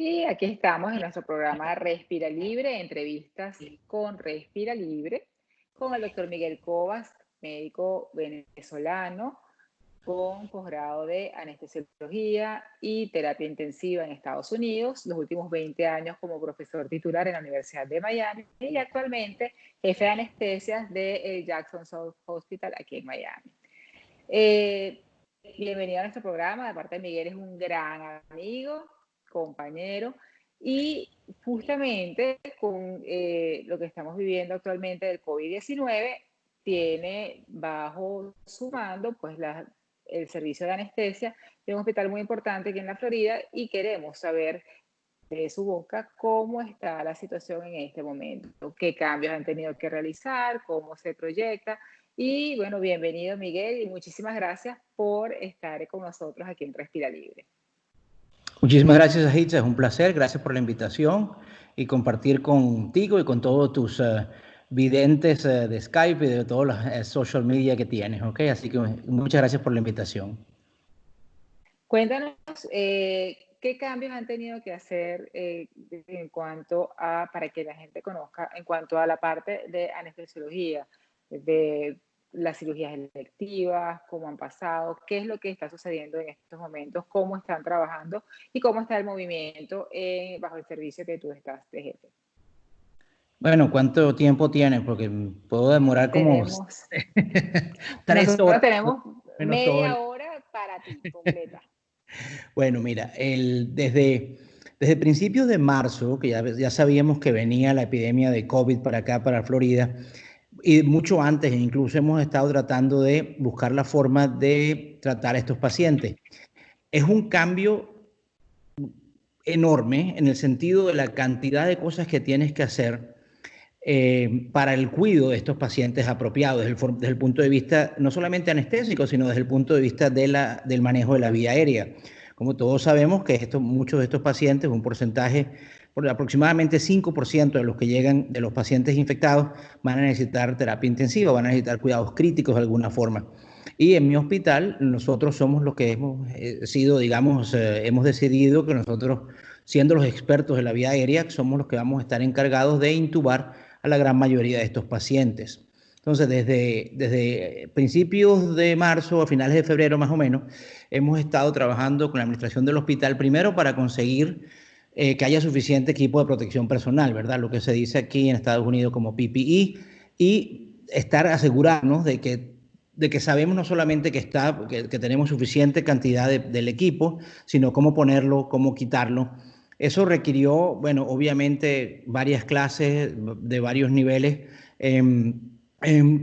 Y aquí estamos en nuestro programa Respira Libre, entrevistas con Respira Libre, con el doctor Miguel Cobas, médico venezolano con posgrado de anestesiología y terapia intensiva en Estados Unidos, los últimos 20 años como profesor titular en la Universidad de Miami y actualmente jefe de anestesias de Jackson South Hospital aquí en Miami. Bienvenido a nuestro programa. De parte de Miguel, es un gran amigo, compañero, y justamente con lo que estamos viviendo actualmente del COVID-19, tiene bajo su mando pues el servicio de anestesia de un hospital muy importante aquí en la Florida, y queremos saber de su boca cómo está la situación en este momento, qué cambios han tenido que realizar, cómo se proyecta. Y bueno, bienvenido Miguel y muchísimas gracias por estar con nosotros aquí en Respira Libre. Muchísimas gracias, Ajitza, es un placer, gracias por la invitación y compartir contigo y con todos tus videntes de Skype y de todas las social media que tienes, ¿ok? Así que muchas gracias por la invitación. Cuéntanos qué cambios han tenido que hacer en cuanto a, para que la gente conozca, en cuanto a la parte de anestesiología, de las cirugías electivas, cómo han pasado, qué es lo que está sucediendo en estos momentos, cómo están trabajando y cómo está el movimiento bajo el servicio que tú estás de jefe. Bueno, ¿cuánto tiempo tienes? Porque puedo demorar como Tenemos 3 horas. tenemos Menos todo media hora para ti, completa. Bueno, mira, desde principios de marzo, que ya sabíamos que venía la epidemia de COVID para acá, para Florida, y mucho antes incluso hemos estado tratando de buscar la forma de tratar a estos pacientes. Es un cambio enorme en el sentido de la cantidad de cosas que tienes que hacer para el cuidado de estos pacientes apropiados desde el punto de vista no solamente anestésico, sino desde el punto de vista del manejo de la vía aérea. Como todos sabemos que muchos de estos pacientes, un porcentaje, por aproximadamente 5% de los que llegan, de los pacientes infectados, van a necesitar terapia intensiva, van a necesitar cuidados críticos de alguna forma. Y en mi hospital, nosotros somos los que hemos sido, digamos, hemos decidido que nosotros, siendo los expertos de la vía aérea, somos los que vamos a estar encargados de intubar a la gran mayoría de estos pacientes. Entonces, desde principios de marzo a finales de febrero más o menos, hemos estado trabajando con la administración del hospital, primero para conseguir que haya suficiente equipo de protección personal, ¿verdad? Lo que se dice aquí en Estados Unidos como PPE, y asegurarnos de que sabemos no solamente que tenemos suficiente cantidad del equipo, sino cómo ponerlo, cómo quitarlo. Eso requirió, bueno, obviamente varias clases de varios niveles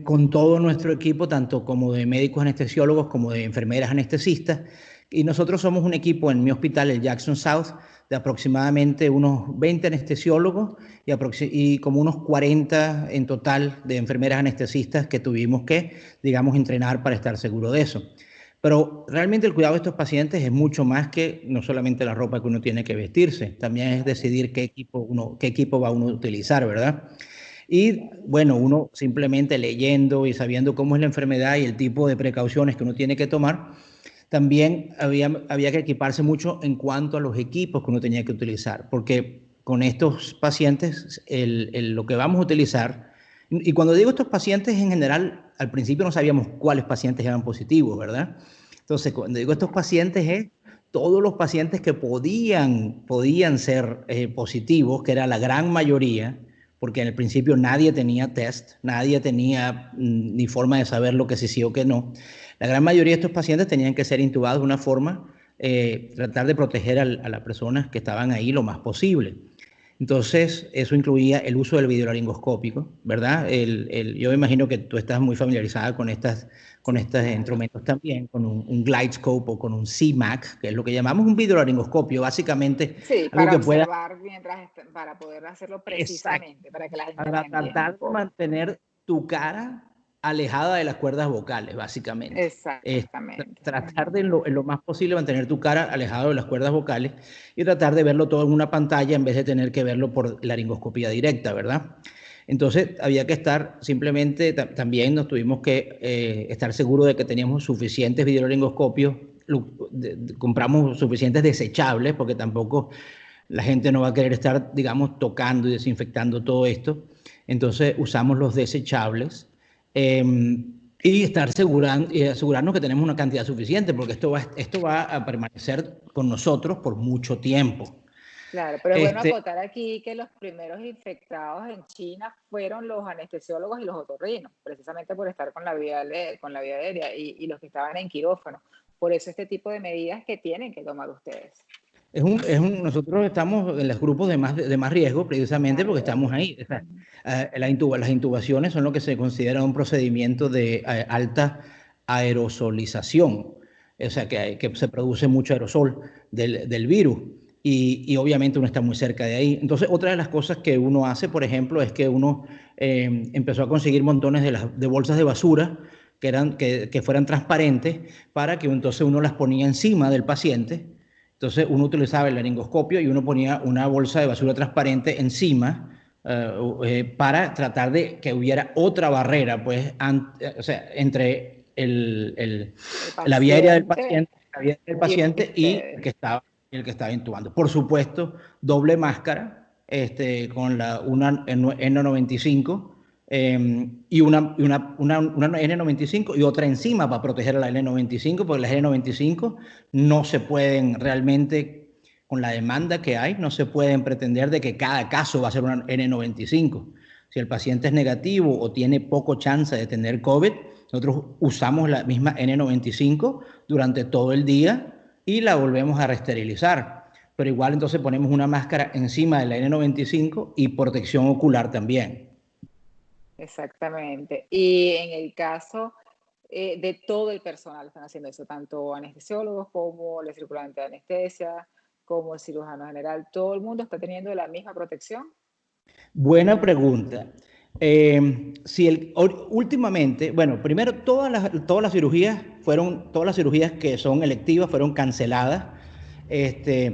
con todo nuestro equipo, tanto como de médicos anestesiólogos como de enfermeras anestesistas. Y nosotros somos un equipo en mi hospital, el Jackson South, de aproximadamente unos 20 anestesiólogos y como unos 40 en total de enfermeras anestesistas que tuvimos que, digamos, entrenar para estar seguro de eso. Pero realmente el cuidado de estos pacientes es mucho más que no solamente la ropa que uno tiene que vestirse, también es decidir qué equipo va uno a utilizar, ¿verdad? Y bueno, uno simplemente leyendo y sabiendo cómo es la enfermedad y el tipo de precauciones que uno tiene que tomar, también había que equiparse mucho en cuanto a los equipos que uno tenía que utilizar, porque con estos pacientes lo que vamos a utilizar, y cuando digo estos pacientes en general, al principio no sabíamos cuáles pacientes eran positivos, ¿verdad? Entonces, cuando digo estos pacientes es todos los pacientes que podían ser positivos, que era la gran mayoría, porque en el principio nadie tenía test, nadie tenía ni forma de saber lo que sí o que no. La gran mayoría de estos pacientes tenían que ser intubados de una forma, tratar de proteger a las personas que estaban ahí lo más posible. Entonces, eso incluía el uso del videolaringoscópico, ¿verdad? Yo me imagino que tú estás muy familiarizada con estos instrumentos también, con un GlideScope o con un CMAC, que es lo que llamamos un videolaringoscopio, básicamente. Sí, algo para que observar para poder hacerlo Exacto, precisamente, para que la gente para entienda un tratar de poco. mantener tu cara alejada de las cuerdas vocales, básicamente. Exactamente. Tratar de en lo más posible mantener tu cara alejada de las cuerdas vocales y tratar de verlo todo en una pantalla en vez de tener que verlo por laringoscopía directa, ¿verdad? Entonces había que estar simplemente, también nos tuvimos que estar seguros de que teníamos suficientes videolaringoscopios, compramos suficientes desechables, porque tampoco la gente no va a querer estar, digamos, tocando y desinfectando todo esto. Entonces usamos los desechables y asegurarnos que tenemos una cantidad suficiente, porque esto va a permanecer con nosotros por mucho tiempo. Claro, pero es bueno acotar aquí que los primeros infectados en China fueron los anestesiólogos y los otorrinos, precisamente por estar con la vía aérea y los que estaban en quirófano. Por eso este tipo de medidas que tienen que tomar ustedes. Nosotros estamos en los grupos de más riesgo precisamente porque estamos ahí. O sea, las intubaciones son lo que se considera un procedimiento de alta aerosolización, o sea, que se produce mucho aerosol del virus y obviamente uno está muy cerca de ahí. Entonces, otra de las cosas que uno hace, por ejemplo, es que uno empezó a conseguir montones de bolsas de basura que fueran transparentes para que entonces uno las ponía encima del paciente. Entonces uno utilizaba el laringoscopio y uno ponía una bolsa de basura transparente encima para tratar de que hubiera otra barrera, pues, o sea, entre la vía aérea del paciente y el que estaba intubando. Por supuesto, doble máscara, con una N95 y una N95 y otra encima para proteger a la N95, porque las N95 no se pueden realmente, con la demanda que hay, no se pueden pretender de que cada caso va a ser una N95. Si el paciente es negativo o tiene poco chance de tener COVID, nosotros usamos la misma N95 durante todo el día y la volvemos a reesterilizar. Pero igual entonces ponemos una máscara encima de la N95 y protección ocular también. Exactamente. Y en el caso de todo el personal, están haciendo eso, tanto anestesiólogos como el circulante de anestesia, como el cirujano general, ¿todo el mundo está teniendo la misma protección? Buena pregunta. Últimamente, bueno, primero todas las cirugías que son electivas fueron canceladas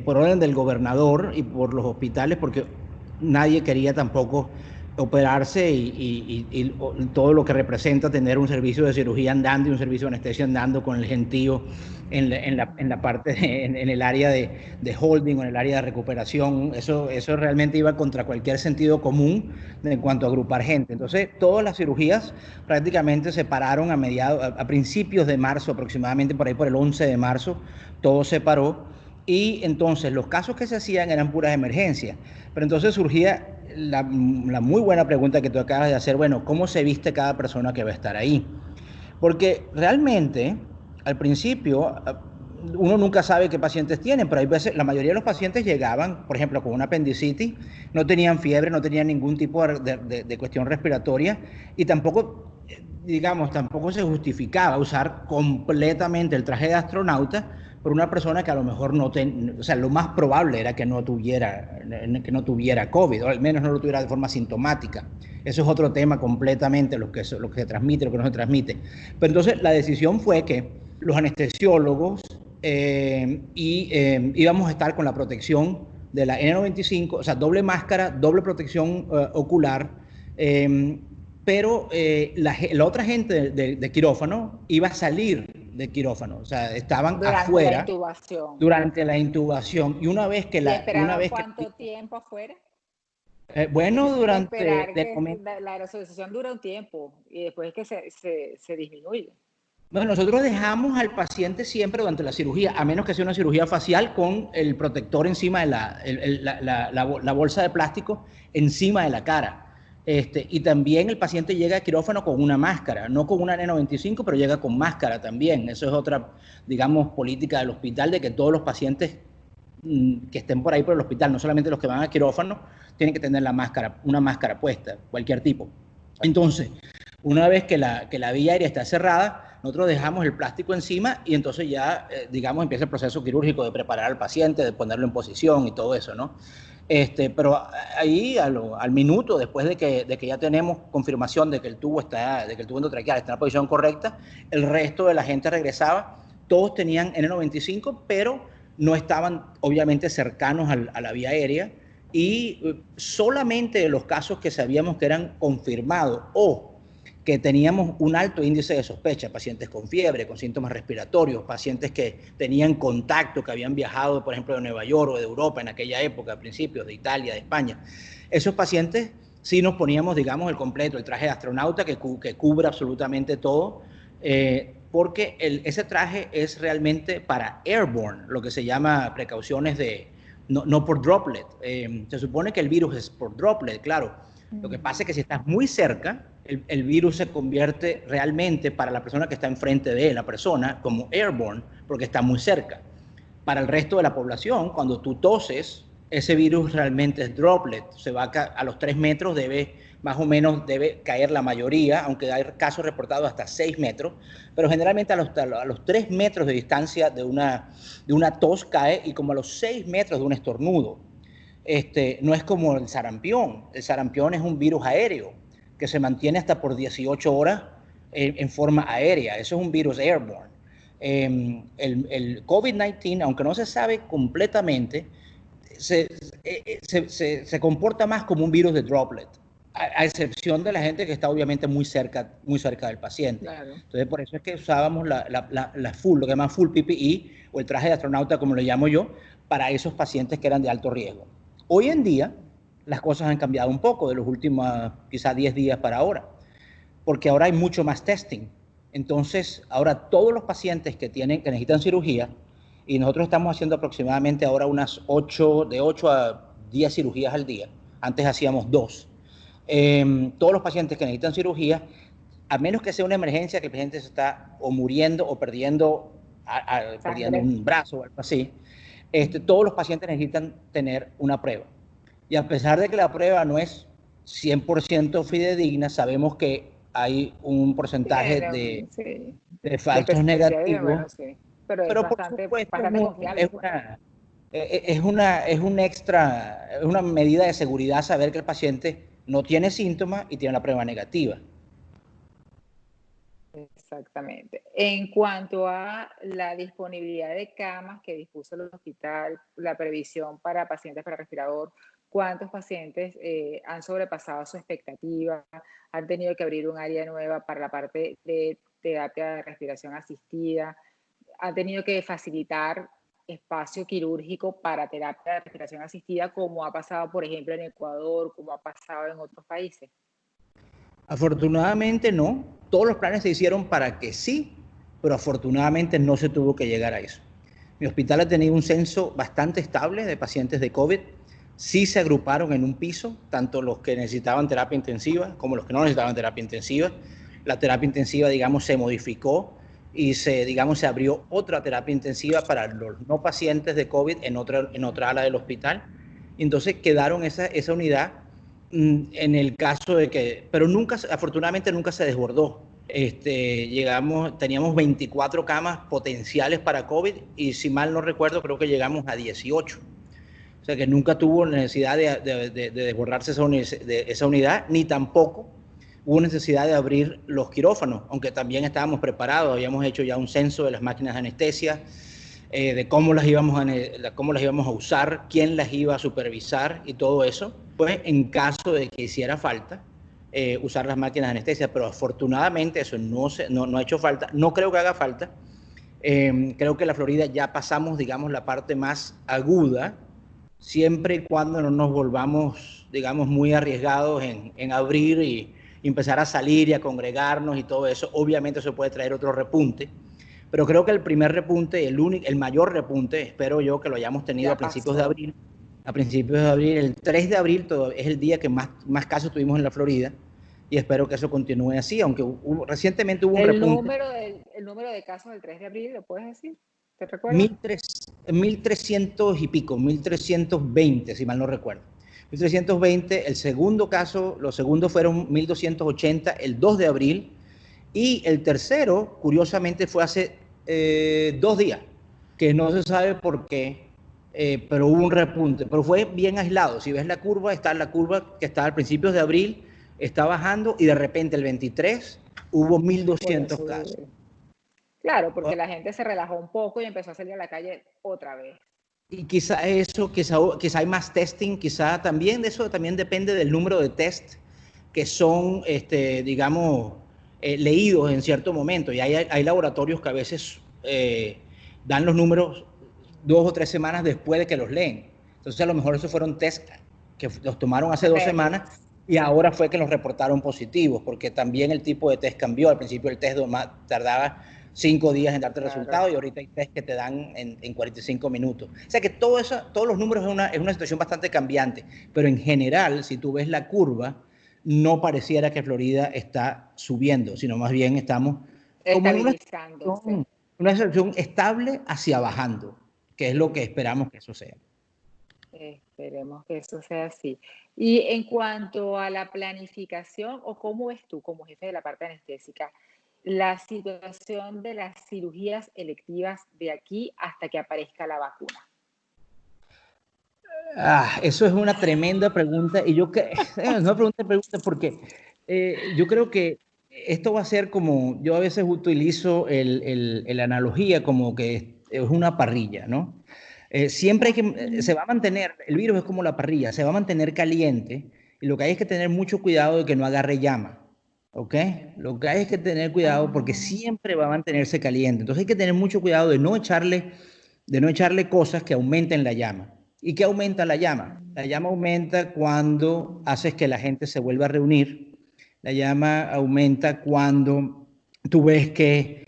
por orden del gobernador y por los hospitales, porque nadie quería tampoco operarse y todo lo que representa tener un servicio de cirugía andando y un servicio de anestesia andando con el gentío en la parte en el área de holding o en el área de recuperación. Eso realmente iba contra cualquier sentido común en cuanto a agrupar gente. Entonces, todas las cirugías prácticamente se pararon a principios de marzo, aproximadamente por ahí por el 11 de marzo, todo se paró. Y entonces los casos que se hacían eran puras emergencias. Pero entonces surgía la muy buena pregunta que tú acabas de hacer, bueno, ¿cómo se viste cada persona que va a estar ahí? Porque realmente, al principio, uno nunca sabe qué pacientes tienen, pero hay veces, la mayoría de los pacientes llegaban, por ejemplo, con una apendicitis, no tenían fiebre, no tenían ningún tipo de cuestión respiratoria y tampoco, digamos, tampoco se justificaba usar completamente el traje de astronauta por una persona que a lo mejor o sea, lo más probable era que no tuviera COVID, o al menos no lo tuviera de forma sintomática. Eso es otro tema completamente, lo que se transmite, lo que no se transmite. Pero entonces la decisión fue que los anestesiólogos íbamos a estar con la protección de la N95, o sea, doble máscara, doble protección ocular, pero la otra gente de quirófano iba a salir de quirófano, o sea, estaban afuera durante la intubación. Y una vez que ¿cuánto tiempo afuera? Bueno, La aerosolización dura un tiempo y después es que se disminuye. Bueno, nosotros dejamos al paciente siempre durante la cirugía, a menos que sea una cirugía facial, con el protector encima de la bolsa de plástico encima de la cara. Y también el paciente llega a quirófano con una máscara, no con una N95, pero llega con máscara también. Eso es otra, digamos, política del hospital, de que todos los pacientes que estén por ahí por el hospital, no solamente los que van a quirófano, tienen que tener una máscara puesta, cualquier tipo. Entonces, una vez que la vía aérea está cerrada, nosotros dejamos el plástico encima y entonces ya, digamos, empieza el proceso quirúrgico de preparar al paciente, de ponerlo en posición y todo eso, ¿no? Pero ahí al minuto, después de que ya tenemos confirmación de que el tubo endotraqueal está en la posición correcta, el resto de la gente regresaba. Todos tenían N95, pero no estaban obviamente cercanos a la vía aérea, y solamente los casos que sabíamos que eran confirmados o que teníamos un alto índice de sospecha, pacientes con fiebre, con síntomas respiratorios, pacientes que tenían contacto, que habían viajado, por ejemplo, de Nueva York o de Europa en aquella época, a principios, de Italia, de España. Esos pacientes sí nos poníamos, digamos, el completo, el traje de astronauta que cubre absolutamente todo, porque ese traje es realmente para airborne, lo que se llama precauciones de, no por droplet. Se supone que el virus es por droplet, claro. Lo que pasa es que si estás muy cerca, el virus se convierte realmente para la persona que está enfrente de la persona como airborne, porque está muy cerca. Para el resto de la población, cuando tú toses, ese virus realmente es droplet. Se va a los 3 metros, más o menos debe caer la mayoría, aunque hay casos reportados hasta 6 metros, pero generalmente a los 3 metros de distancia de una tos cae, y como a los 6 metros de un estornudo. No es como el sarampión. El sarampión es un virus aéreo que se mantiene hasta por 18 horas en forma aérea. Eso es un virus airborne. El COVID-19, aunque no se sabe completamente, se comporta más como un virus de droplet, a excepción de la gente que está obviamente muy cerca del paciente. Claro. Entonces, por eso es que usábamos la full, lo que llaman full PPE, o el traje de astronauta, como le llamo yo, para esos pacientes que eran de alto riesgo. Hoy en día, las cosas han cambiado un poco de los últimos quizás 10 días para ahora, porque ahora hay mucho más testing. Entonces, ahora todos los pacientes que necesitan cirugía, y nosotros estamos haciendo aproximadamente ahora de 8 a 10 cirugías al día. Antes hacíamos 2. Todos los pacientes que necesitan cirugía, a menos que sea una emergencia, que el paciente se está o muriendo o perdiendo un brazo o algo así, todos los pacientes necesitan tener una prueba. Y a pesar de que la prueba no es 100% fidedigna, sabemos que hay un porcentaje de falsos negativos. Bueno, sí. Pero por supuesto, es una medida de seguridad saber que el paciente no tiene síntomas y tiene la prueba negativa. Exactamente. En cuanto a la disponibilidad de camas que dispuso el hospital, la previsión para pacientes para respirador, ¿cuántos pacientes han sobrepasado su expectativa? ¿Han tenido que abrir un área nueva para la parte de terapia de respiración asistida? ¿Han tenido que facilitar espacio quirúrgico para terapia de respiración asistida, como ha pasado, por ejemplo, en Ecuador, como ha pasado en otros países? Afortunadamente no. Todos los planes se hicieron para que sí, pero afortunadamente no se tuvo que llegar a eso. Mi hospital ha tenido un censo bastante estable de pacientes de COVID. Sí se agruparon en un piso, tanto los que necesitaban terapia intensiva como los que no necesitaban terapia intensiva. La terapia intensiva, digamos, se modificó y se abrió otra terapia intensiva para los no pacientes de COVID en otra ala del hospital. Entonces quedaron esa unidad en el caso de que, pero afortunadamente nunca se desbordó. Teníamos 24 camas potenciales para COVID y, si mal no recuerdo, creo que llegamos a 18. O sea que nunca tuvo necesidad de desbordarse esa unidad, ni tampoco hubo necesidad de abrir los quirófanos, aunque también estábamos preparados, habíamos hecho ya un censo de las máquinas de anestesia, de cómo las íbamos a usar, quién las iba a supervisar y todo eso, pues en caso de que hiciera falta usar las máquinas de anestesia, pero afortunadamente eso no ha hecho falta, no creo que haga falta. Creo que en la Florida ya pasamos, digamos, la parte más aguda, siempre y cuando no nos volvamos, digamos, muy arriesgados en abrir y empezar a salir y a congregarnos y todo eso. Obviamente eso puede traer otro repunte, pero creo que el primer repunte, el mayor repunte, espero yo que lo hayamos tenido a principios de abril. A principios de abril, el 3 de abril es el día que más casos tuvimos en la Florida, y espero que eso continúe así, aunque recientemente hubo un repunte. El número de casos del 3 de abril, ¿lo puedes decir? ¿Te recuerdas? 1.300 y pico, 1.320, si mal no recuerdo. 1.320, el segundo caso, los segundos fueron 1.280 el 2 de abril, y el tercero, curiosamente, fue hace 2 días, que no se sabe por qué, pero hubo un repunte, pero fue bien aislado. Si ves la curva que está al principios de abril, está bajando, y de repente el 23 hubo 1.200 casos. Claro, porque la gente se relajó un poco y empezó a salir a la calle otra vez. Y quizá hay más testing, quizá también de eso también depende del número de test que son, digamos, leídos en cierto momento. Y hay laboratorios que a veces dan los números 2 o 3 semanas después de que los leen. Entonces, a lo mejor esos fueron test que los tomaron hace 2 semanas y ahora fue que los reportaron positivos, porque también el tipo de test cambió. Al principio el test tardaba 5 días en darte el resultado y ahorita hay test que te dan en 45 minutos. O sea que todos los números es una situación bastante cambiante, pero en general, si tú ves la curva, no pareciera que Florida está subiendo, sino más bien estamos como en una situación estable hacia bajando, que es lo que esperamos que eso sea. Esperemos que eso sea así. Y en cuanto a la planificación, o cómo ves tú como jefe de la parte anestésica, la situación de las cirugías electivas de aquí hasta que aparezca la vacuna. Eso es una tremenda pregunta y es una pregunta porque yo creo que esto va a ser como, yo a veces utilizo la analogía como que es una parrilla, ¿no? Siempre se va a mantener, el virus es como la parrilla, se va a mantener caliente y lo que hay es que tener mucho cuidado de que no agarre llama, ¿ok? Lo que hay es que tener cuidado porque siempre va a mantenerse caliente, entonces hay que tener mucho cuidado de no echarle cosas que aumenten la llama. ¿Y qué aumenta la llama? La llama aumenta cuando haces que la gente se vuelva a reunir. La llama aumenta cuando tú ves que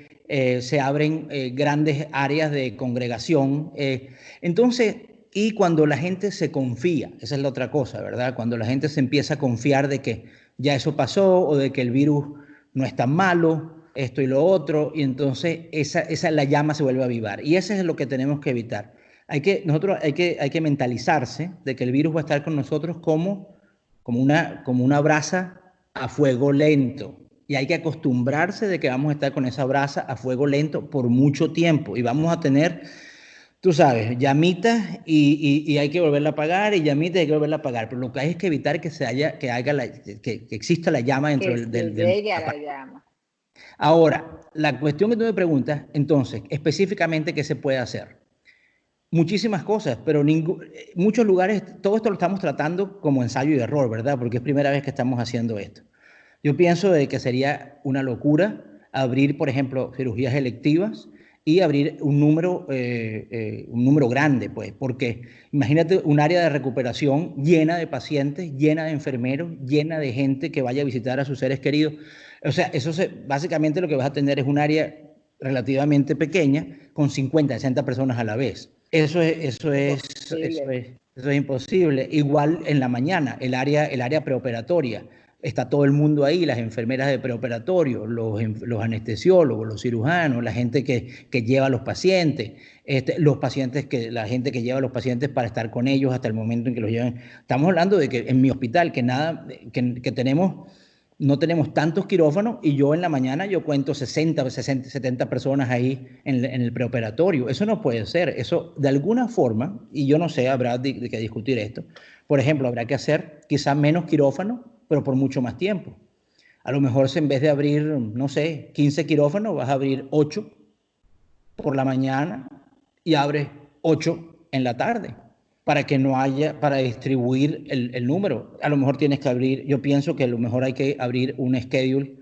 se abren grandes áreas de congregación. Entonces, y cuando la gente se confía, esa es la otra cosa, ¿verdad? Cuando la gente se empieza a confiar de que ya eso pasó o de que el virus no es tan malo, esto y lo otro, y entonces la llama se vuelve a avivar. Y eso es lo que tenemos que evitar. Hay que mentalizarse de que el virus va a estar con nosotros como una brasa a fuego lento. Y hay que acostumbrarse de que vamos a estar con esa brasa a fuego lento por mucho tiempo. Y vamos a tener, tú sabes, llamitas y hay que volverla a apagar y llamitas y hay que volverla a apagar. Pero lo que hay es que evitar que exista la llama dentro del llegue a la llama. Ahora, la cuestión que tú me preguntas, entonces, específicamente, ¿qué se puede hacer? Muchísimas cosas, pero muchos lugares, todo esto lo estamos tratando como ensayo y error, ¿verdad? Porque es primera vez que estamos haciendo esto. Yo pienso de que sería una locura abrir, por ejemplo, cirugías electivas y abrir un número grande, pues, porque imagínate un área de recuperación llena de pacientes, llena de enfermeros, llena de gente que vaya a visitar a sus seres queridos. O sea, básicamente lo que vas a tener es un área relativamente pequeña con 50, 60 personas a la vez. Eso es imposible. Igual en la mañana, el área preoperatoria. Está todo el mundo ahí, las enfermeras de preoperatorio, los anestesiólogos, los cirujanos, la gente que lleva a los pacientes, la gente que lleva a los pacientes para estar con ellos hasta el momento en que los lleven. Estamos hablando de que en mi hospital, que no tenemos tantos quirófanos y yo en la mañana yo cuento 60, 70 personas ahí en el preoperatorio. Eso no puede ser. Eso de alguna forma, y yo no sé, habrá que discutir esto. Por ejemplo, habrá que hacer quizás menos quirófanos, pero por mucho más tiempo. A lo mejor en vez de abrir, no sé, 15 quirófanos, vas a abrir 8 por la mañana y abres 8 en la tarde para que no haya, para distribuir el número. A lo mejor tienes que abrir, yo pienso que a lo mejor hay que abrir un schedule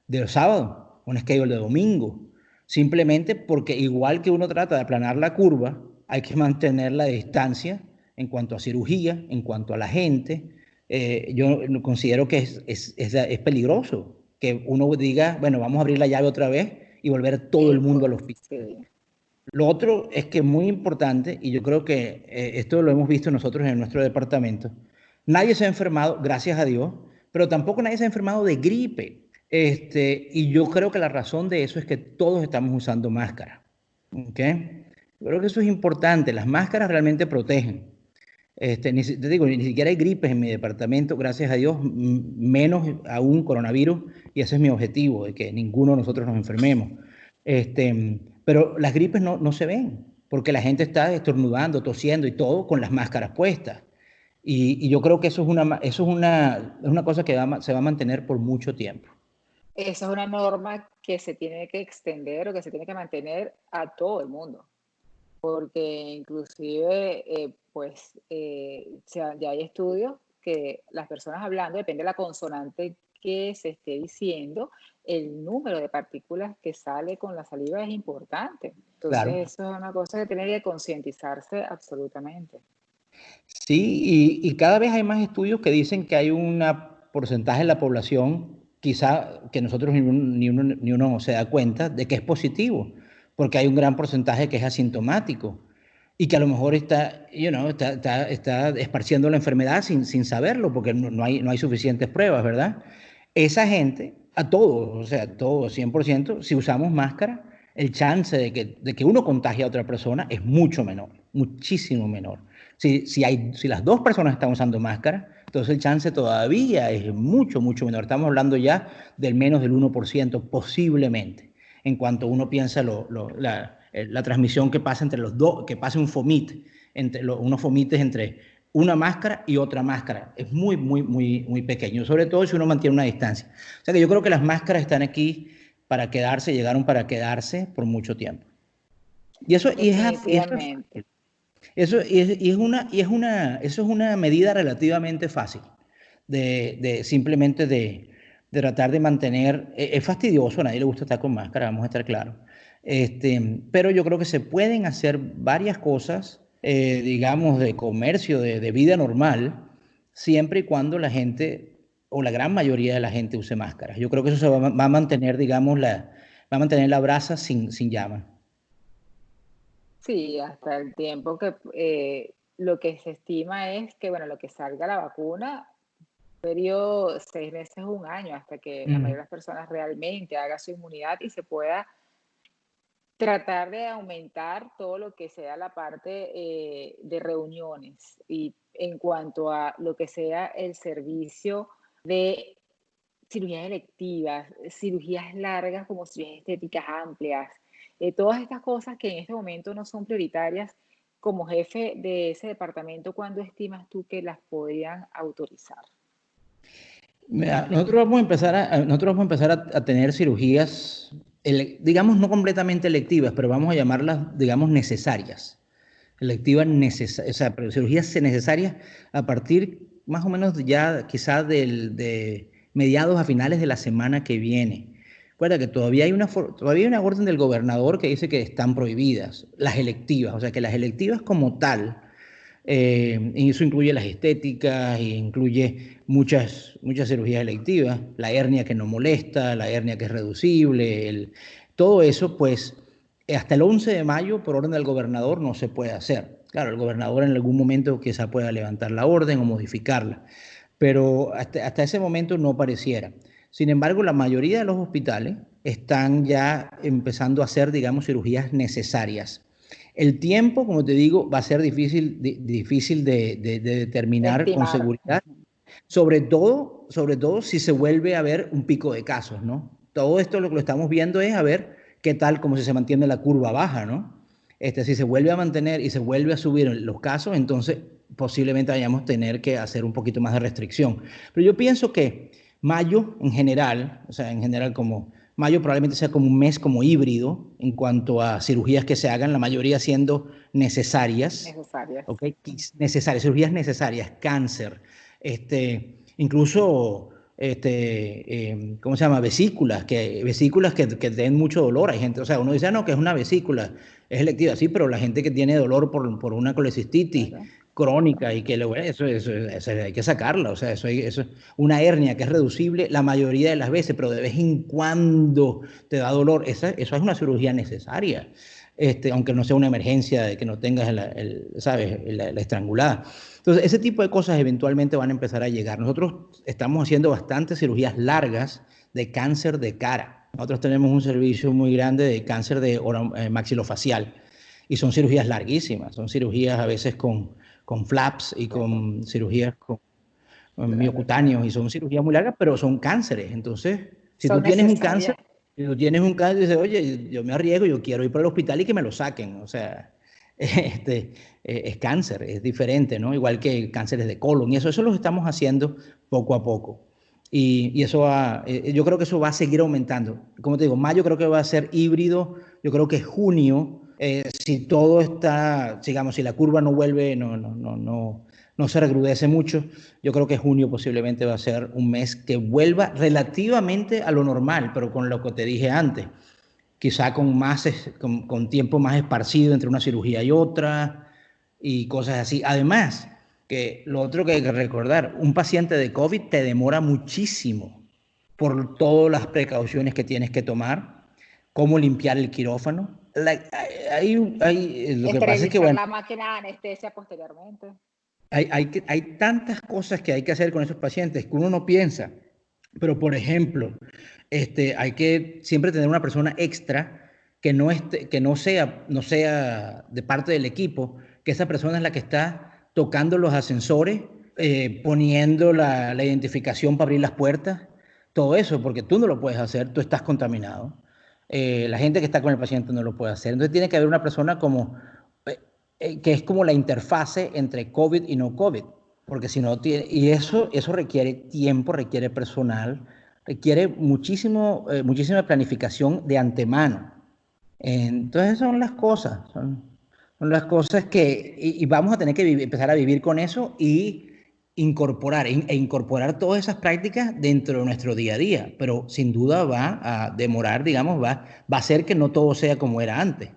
de sábado, un schedule de domingo, simplemente porque igual que uno trata de aplanar la curva, hay que mantener la distancia en cuanto a cirugía, en cuanto a la gente. Yo considero que es peligroso que uno diga, bueno, vamos a abrir la llave otra vez y volver todo el mundo al hospital. Sí. Lo otro es que es muy importante, y yo creo que esto lo hemos visto nosotros en nuestro departamento, nadie se ha enfermado, gracias a Dios, pero tampoco nadie se ha enfermado de gripe. Y yo creo que la razón de eso es que todos estamos usando máscara. ¿Okay? Yo creo que eso es importante, las máscaras realmente protegen. Te digo, ni siquiera hay gripes en mi departamento, gracias a Dios, menos aún coronavirus, y ese es mi objetivo, de que ninguno de nosotros nos enfermemos. Pero las gripes no se ven, porque la gente está estornudando, tosiendo y todo con las máscaras puestas. Y yo creo que eso es una cosa que se va a mantener por mucho tiempo. Esa es una norma que se tiene que extender o que se tiene que mantener a todo el mundo, porque inclusive, ya hay estudios que las personas hablando, depende de la consonante que se esté diciendo, el número de partículas que sale con la saliva es importante. Claro. Entonces, eso es una cosa que tiene que concientizarse absolutamente. Sí, y cada vez hay más estudios que dicen que hay un porcentaje de la población, quizá que nosotros ni uno se da cuenta de que es positivo, porque hay un gran porcentaje que es asintomático y que a lo mejor está esparciendo la enfermedad sin saberlo, porque no hay suficientes pruebas, ¿verdad? Esa gente, a todos, o sea, todos, 100%, si usamos máscara, el chance de que uno contagie a otra persona es mucho menor, muchísimo menor. Si las dos personas están usando máscara, entonces el chance todavía es mucho, mucho menor. Estamos hablando ya del menos del 1% posiblemente, en cuanto uno piensa la transmisión que pasa entre los dos, que pasa un fomite, unos fomites entre una máscara y otra máscara. Es muy, muy, muy, muy pequeño, sobre todo si uno mantiene una distancia. O sea que yo creo que las máscaras están aquí para quedarse, llegaron para quedarse por mucho tiempo. Y eso, eso es Definitivamente. fácil. Eso es una medida relativamente fácil simplemente de tratar de mantener. Es fastidioso, a nadie le gusta estar con máscara, vamos a estar claros. Pero yo creo que se pueden hacer varias cosas, digamos, de comercio, de vida normal, siempre y cuando la gente, o la gran mayoría de la gente, use máscaras. Yo creo que eso va a mantener, digamos, va a mantener la brasa sin llama. Sí, hasta el tiempo que lo que se estima es que, bueno, lo que salga la vacuna, periodo 6 meses, un año, hasta que la mayoría de las personas realmente haga su inmunidad y se pueda tratar de aumentar todo lo que sea la parte de reuniones y en cuanto a lo que sea el servicio de cirugías electivas, cirugías largas como cirugías estéticas amplias, todas estas cosas que en este momento no son prioritarias. Como jefe de ese departamento, ¿cuándo estimas tú que las podrían autorizar? Mira, nosotros vamos a empezar a tener cirugías, digamos, no completamente electivas, pero vamos a llamarlas, digamos, necesarias. Electivas necesarias, o sea, pero cirugías necesarias a partir más o menos ya quizás de mediados a finales de la semana que viene. Recuerda que todavía hay una orden del gobernador que dice que están prohibidas las electivas, o sea que las electivas como tal, y eso incluye las estéticas, e incluye muchas cirugías electivas, la hernia que no molesta, la hernia que es reducible, todo eso, pues hasta el 11 de mayo, por orden del gobernador, no se puede hacer. Claro, el gobernador en algún momento quizá pueda levantar la orden o modificarla, pero hasta ese momento no pareciera. Sin embargo, la mayoría de los hospitales están ya empezando a hacer, digamos, cirugías necesarias. El tiempo, como te digo, va a ser difícil de determinar con Estimar. seguridad, sobre todo si se vuelve a ver un pico de casos, ¿no? Todo esto lo que lo estamos viendo es a ver qué tal, como si se mantiene la curva baja, ¿no? Si se vuelve a mantener y se vuelve a subir los casos, entonces posiblemente vayamos a tener que hacer un poquito más de restricción. Pero yo pienso que mayo en general, o sea, en general como mayo probablemente sea como un mes como híbrido en cuanto a cirugías que se hagan, la mayoría siendo necesarias, Necesarias. ¿ok? Necesarias, cirugías necesarias, cáncer, incluso, ¿cómo se llama? Vesículas que den mucho dolor. Hay gente, o sea, uno dice, no, que es una vesícula, es electiva, sí, pero la gente que tiene dolor por una colecistitis Claro. crónica y que eso hay que sacarla, o sea, eso es una hernia que es reducible la mayoría de las veces, pero de vez en cuando te da dolor, eso es una cirugía necesaria. Aunque no sea una emergencia de que no tengas ¿sabes? La estrangulada. Entonces, ese tipo de cosas eventualmente van a empezar a llegar. Nosotros estamos haciendo bastantes cirugías largas de cáncer de cara. Nosotros tenemos un servicio muy grande de cáncer maxilofacial y son cirugías larguísimas, son cirugías a veces con flaps y Claro. con cirugías con Claro, miocutáneos claro. y son cirugías muy largas, pero son cánceres. Entonces, si tú Son tienes un cáncer, necesarias. si tú tienes un cáncer, dices, oye, yo me arriesgo, yo quiero ir para el hospital y que me lo saquen. O sea, es cáncer, es diferente, ¿no? Igual que cánceres de colon. Y eso lo estamos haciendo poco a poco. Y eso yo creo que eso va a seguir aumentando. Como te digo, mayo creo que va a ser híbrido. Yo creo que junio, si todo está, digamos, si la curva no vuelve, no se recrudece mucho. Yo creo que junio posiblemente va a ser un mes que vuelva relativamente a lo normal, pero con lo que te dije antes, quizá con tiempo más esparcido entre una cirugía y otra y cosas así. Además, que lo otro que hay que recordar, un paciente de COVID te demora muchísimo por todas las precauciones que tienes que tomar, cómo limpiar el quirófano. Lo que pasa es que, Esterilizar bueno, la máquina de anestesia posteriormente. hay tantas cosas que hay que hacer con esos pacientes que uno no piensa. Pero, por ejemplo, hay que siempre tener una persona extra que no sea de parte del equipo, que esa persona es la que está tocando los ascensores, poniendo la identificación para abrir las puertas, todo eso, porque tú no lo puedes hacer, tú estás contaminado. La gente que está con el paciente no lo puede hacer. Entonces tiene que haber una persona que es como la interfase entre COVID y no COVID, porque si no tiene, y eso requiere tiempo, requiere personal, requiere muchísima planificación de antemano. Entonces son las cosas y vamos a tener que empezar a vivir con eso y incorporar todas esas prácticas dentro de nuestro día a día, pero sin duda va a demorar, digamos, va a hacer que no todo sea como era antes.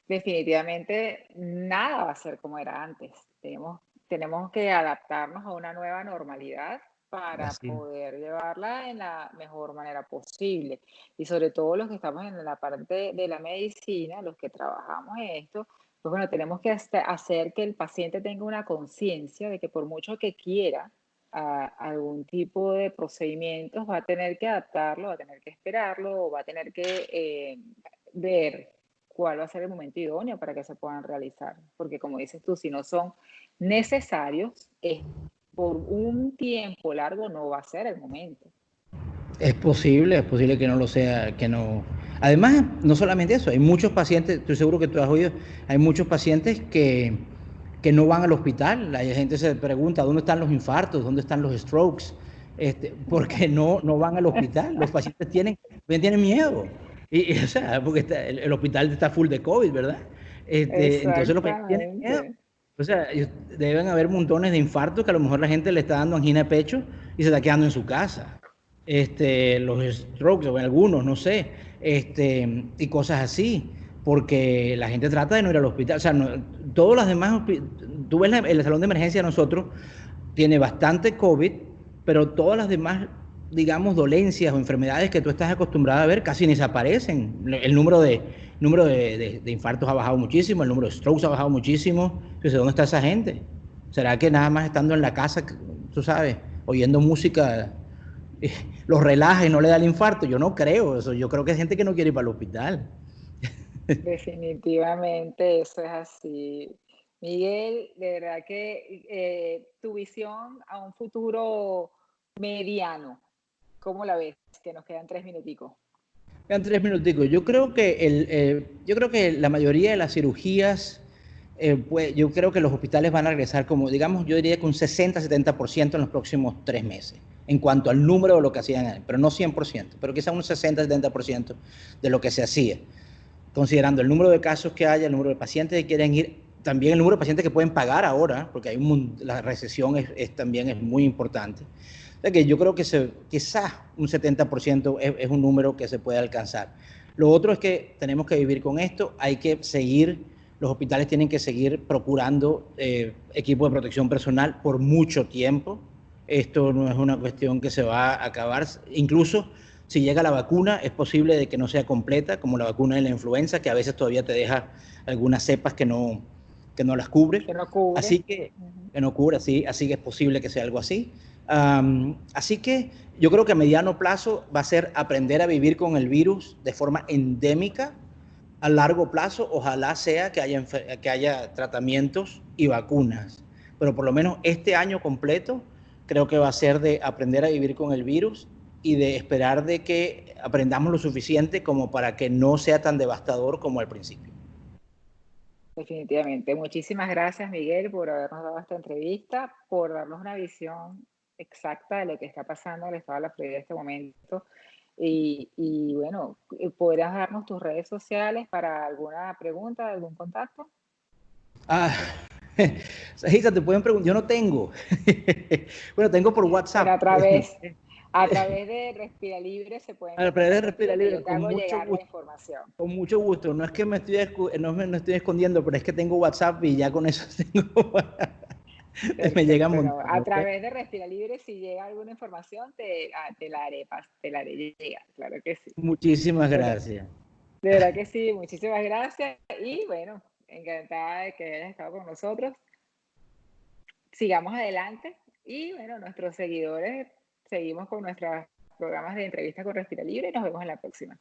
Definitivamente nada va a ser como era antes. Tenemos que adaptarnos a una nueva normalidad para Así. poder llevarla en la mejor manera posible. Y sobre todo los que estamos en la parte de la medicina, los que trabajamos en esto, pues bueno, tenemos que hacer que el paciente tenga una conciencia de que por mucho que quiera algún tipo de procedimientos, va a tener que adaptarlo, va a tener que esperarlo, o va a tener que ver cuál va a ser el momento idóneo para que se puedan realizar. Porque como dices tú, si no son necesarios, por un tiempo largo no va a ser el momento. Es posible que no lo sea, que no. Además, no solamente eso, hay muchos pacientes, estoy seguro que tú has oído, hay muchos pacientes que no van al hospital. La gente se pregunta, ¿dónde están los infartos? ¿Dónde están los strokes? Porque no van al hospital. Los pacientes tienen miedo. O sea, porque el hospital está full de COVID, ¿verdad? Entonces los pacientes tienen miedo. Exactamente. O sea, deben haber montones de infartos que a lo mejor la gente le está dando angina de pecho y se está quedando en su casa. Los strokes o algunos, no sé, y cosas así, porque la gente trata de no ir al hospital. O sea, todos los demás, tú ves el salón de emergencia de nosotros, tiene bastante COVID, pero todas las demás, digamos, dolencias o enfermedades que tú estás acostumbrado a ver casi ni se aparecen. El número de infartos ha bajado muchísimo, el número de strokes ha bajado muchísimo. Entonces, ¿dónde está esa gente? ¿Será que nada más estando en la casa, tú sabes, oyendo música, los relaja y no le da el infarto? Yo no creo eso. Yo creo que hay gente que no quiere ir para el hospital. Definitivamente eso es así. Miguel, de verdad que tu visión a un futuro mediano, ¿cómo la ves? Que nos quedan 3 minuticos. Quedan 3 minuticos. Yo creo que la mayoría de las cirugías, pues, yo creo que los hospitales van a regresar como, digamos, yo diría que un 60-70% en los próximos 3 meses, en cuanto al número de lo que hacían, pero no 100%, pero quizá un 60-70% de lo que se hacía, considerando el número de casos que haya, el número de pacientes que quieren ir, también el número de pacientes que pueden pagar ahora, porque la recesión también es muy importante. O sea que yo creo que quizás un 70% es un número que se puede alcanzar. Lo otro es que tenemos que vivir con esto, los hospitales tienen que seguir procurando equipo de protección personal por mucho tiempo. Esto no es una cuestión que se va a acabar. Incluso si llega la vacuna, es posible de que no sea completa, como la vacuna de la influenza, que a veces todavía te deja algunas cepas que no las cubre. Que no cubre. Así que no cubre, así que es posible que sea algo así. Así que yo creo que a mediano plazo va a ser aprender a vivir con el virus de forma endémica. A largo plazo, ojalá sea que haya tratamientos y vacunas, pero por lo menos este año completo creo que va a ser de aprender a vivir con el virus y de esperar de que aprendamos lo suficiente como para que no sea tan devastador como al principio. Definitivamente. Muchísimas gracias, Miguel, por habernos dado esta entrevista, por darnos una visión exacta de lo que está pasando en el estado de la Florida en este momento. Y bueno, ¿podrías darnos tus redes sociales para alguna pregunta, algún contacto? Ah, Sajita, te pueden preguntar, yo no tengo. Bueno, tengo por Bueno, WhatsApp. a través de Respira Libre se pueden A través contactar de Respira contigo que Libre, yo te hago llegar la información. con mucho gusto. No es que me estoy, no estoy escondiendo, pero es que tengo WhatsApp y ya con eso tengo, me llega un Perfecto, no. montón, A ¿ok? través de Respira Libre, si llega alguna información, te la haré llegar, claro que sí. Muchísimas Bueno, gracias. de verdad que sí, muchísimas gracias y bueno, encantada de que hayas estado con nosotros. Sigamos adelante y bueno, nuestros seguidores, seguimos con nuestros programas de entrevista con Respira Libre y nos vemos en la próxima.